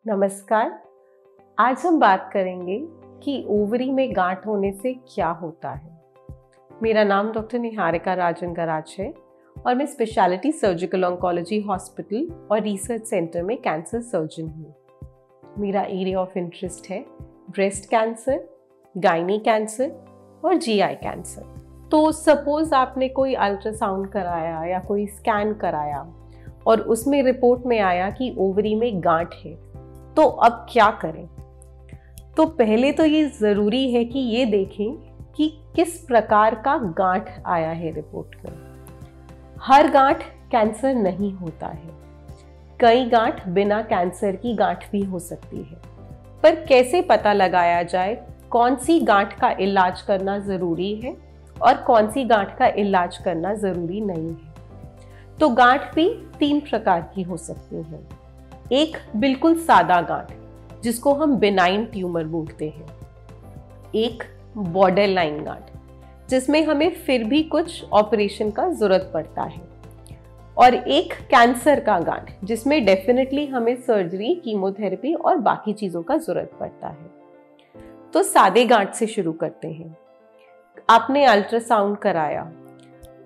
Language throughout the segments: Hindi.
नमस्कार। आज हम बात करेंगे कि ओवरी में गांठ होने से क्या होता है। मेरा नाम डॉक्टर निहारिका राजन गराज है और मैं स्पेशलिटी सर्जिकल ऑन्कोलॉजी हॉस्पिटल और रिसर्च सेंटर में कैंसर सर्जन हूँ। मेरा एरिया ऑफ इंटरेस्ट है ब्रेस्ट कैंसर, गायनी कैंसर और जीआई कैंसर। तो सपोज आपने कोई अल्ट्रासाउंड कराया या कोई स्कैन कराया और उसमें रिपोर्ट में आया कि ओवरी में गांठ है, तो अब क्या करें? तो पहले तो ये ज़रूरी है कि ये देखें कि किस प्रकार का गांठ आया है रिपोर्ट में। हर गांठ कैंसर नहीं होता है, कई गांठ बिना कैंसर की गांठ भी हो सकती है। पर कैसे पता लगाया जाए कौन सी गांठ का इलाज करना ज़रूरी है और कौन सी गांठ का इलाज करना ज़रूरी नहीं है? तो गांठ भी 3 प्रकार की हो सकती हैं। एक बिल्कुल सादा गांठ जिसको हम बिनाइन ट्यूमर बोलते हैं, एक बॉर्डर लाइन गांठ जिसमें हमें फिर भी कुछ ऑपरेशन का जरूरत पड़ता है, और एक कैंसर का गांठ जिसमें डेफिनेटली हमें सर्जरी, कीमोथेरेपी और बाकी चीजों का जरूरत पड़ता है। तो सादे गांठ से शुरू करते हैं। आपने अल्ट्रासाउंड कराया,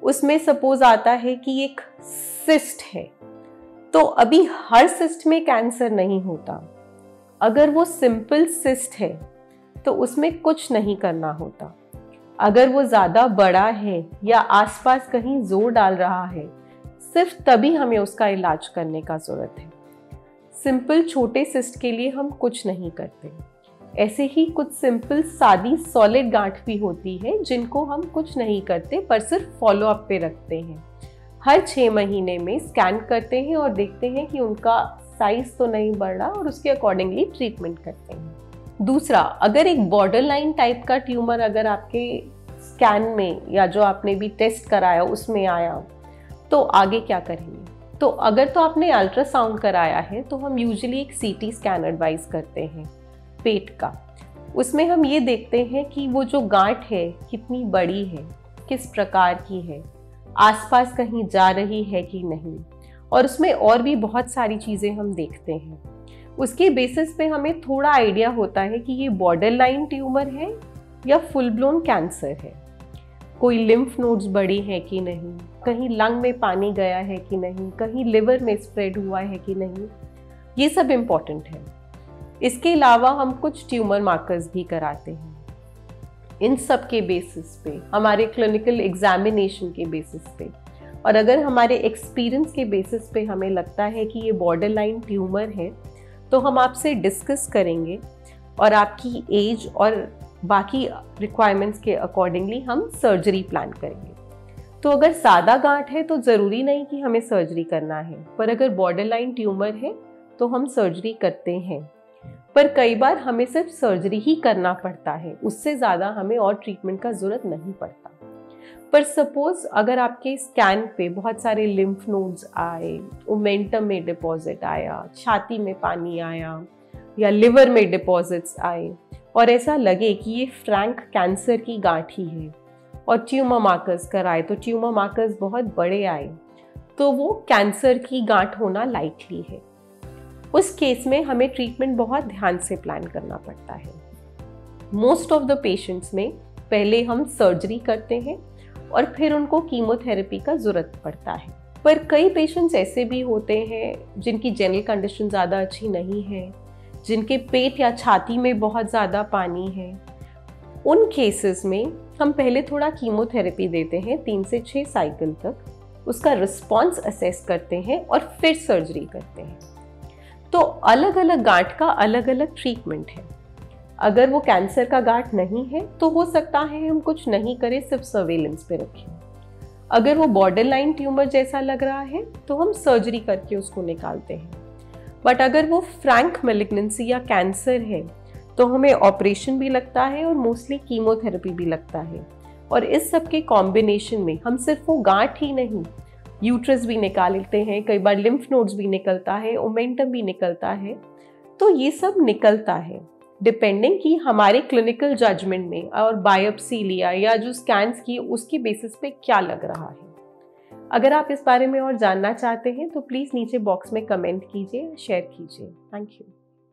उसमें सपोज आता है कि एक सिस्ट है, तो अभी हर सिस्ट में कैंसर नहीं होता। अगर वो सिंपल सिस्ट है तो उसमें कुछ नहीं करना होता। अगर वो ज़्यादा बड़ा है या आसपास कहीं जोर डाल रहा है, सिर्फ तभी हमें उसका इलाज करने का ज़रूरत है। सिंपल छोटे सिस्ट के लिए हम कुछ नहीं करते। ऐसे ही कुछ सिंपल सादी सॉलिड गांठ भी होती है जिनको हम कुछ नहीं करते पर सिर्फ फॉलो अप पे रखते हैं। हर 6 महीने में स्कैन करते हैं और देखते हैं कि उनका साइज तो नहीं बढ़ रहा और उसके अकॉर्डिंगली ट्रीटमेंट करते हैं। दूसरा, अगर एक बॉर्डर लाइन टाइप का ट्यूमर अगर आपके स्कैन में या जो आपने भी टेस्ट कराया उसमें आया, तो आगे क्या करेंगे? तो अगर तो आपने अल्ट्रासाउंड कराया है तो हम यूजुअली एक सीटी स्कैन एडवाइस करते हैं पेट का। उसमें हम ये देखते हैं कि वो जो गांठ है कितनी बड़ी है, किस प्रकार की है, आसपास कहीं जा रही है कि नहीं, और उसमें और भी बहुत सारी चीज़ें हम देखते हैं। उसके बेसिस पे हमें थोड़ा आइडिया होता है कि ये बॉर्डर लाइन ट्यूमर है या फुल ब्लोन कैंसर है। कोई लिम्फ नोड्स बड़ी हैं कि नहीं, कहीं लंग में पानी गया है कि नहीं, कहीं लिवर में स्प्रेड हुआ है कि नहीं, ये सब इम्पॉर्टेंट है। इसके अलावा हम कुछ ट्यूमर मार्कर्स भी कराते हैं। इन सब के बेसिस पे, हमारे क्लिनिकल एग्जामिनेशन के बेसिस पे और अगर हमारे एक्सपीरियंस के बेसिस पे हमें लगता है कि ये बॉर्डर लाइन ट्यूमर है, तो हम आपसे डिस्कस करेंगे और आपकी एज और बाकी रिक्वायरमेंट्स के अकॉर्डिंगली हम सर्जरी प्लान करेंगे। तो अगर सादा गांठ है तो ज़रूरी नहीं कि हमें सर्जरी करना है, पर अगर बॉर्डर लाइन ट्यूमर है तो हम सर्जरी करते हैं। पर कई बार हमें सिर्फ सर्जरी ही करना पड़ता है, उससे ज़्यादा हमें और ट्रीटमेंट का ज़रूरत नहीं पड़ता। पर सपोज अगर आपके स्कैन पे बहुत सारे लिम्फ नोड्स आए, ओमेंटम में डिपॉजिट आया, छाती में पानी आया या लिवर में डिपॉजिट्स आए और ऐसा लगे कि ये फ्रैंक कैंसर की गांठ ही है और ट्यूमर मार्कर्स कराए तो ट्यूमर मार्कर्स बहुत बड़े आए, तो वो कैंसर की गांठ होना लाइकली है। उस केस में हमें ट्रीटमेंट बहुत ध्यान से प्लान करना पड़ता है। मोस्ट ऑफ द पेशेंट्स में पहले हम सर्जरी करते हैं और फिर उनको कीमोथेरेपी का ज़रूरत पड़ता है। पर कई पेशेंट्स ऐसे भी होते हैं जिनकी जनरल कंडीशन ज़्यादा अच्छी नहीं है, जिनके पेट या छाती में बहुत ज़्यादा पानी है। उन केसेस में हम पहले थोड़ा कीमोथेरेपी देते हैं 3 से 6 साइकिल तक, उसका रिस्पॉन्स असेस करते हैं और फिर सर्जरी करते हैं। तो अलग अलग गांठ का अलग अलग ट्रीटमेंट है। अगर वो कैंसर का गांठ नहीं है तो हो सकता है हम कुछ नहीं करें, सिर्फ सर्वेलेंस पे रखें। अगर वो बॉर्डर लाइन ट्यूमर जैसा लग रहा है तो हम सर्जरी करके उसको निकालते हैं। बट अगर वो फ्रैंक मैलिग्नेंसी या कैंसर है तो हमें ऑपरेशन भी लगता है और मोस्टली कीमोथेरेपी भी लगता है। और इस सब के कॉम्बिनेशन में हम सिर्फ वो गांठ ही नहीं, यूट्रस भी निकालते हैं, कई बार लिम्फ नोड्स भी निकलता है, ओमेंटम भी निकलता है। तो ये सब निकलता है डिपेंडिंग कि हमारे क्लिनिकल जजमेंट में और बायोप्सी लिया या जो स्कैन्स किए उसके बेसिस पे क्या लग रहा है। अगर आप इस बारे में और जानना चाहते हैं तो प्लीज़ नीचे बॉक्स में कमेंट कीजिए, शेयर कीजिए। Thank you.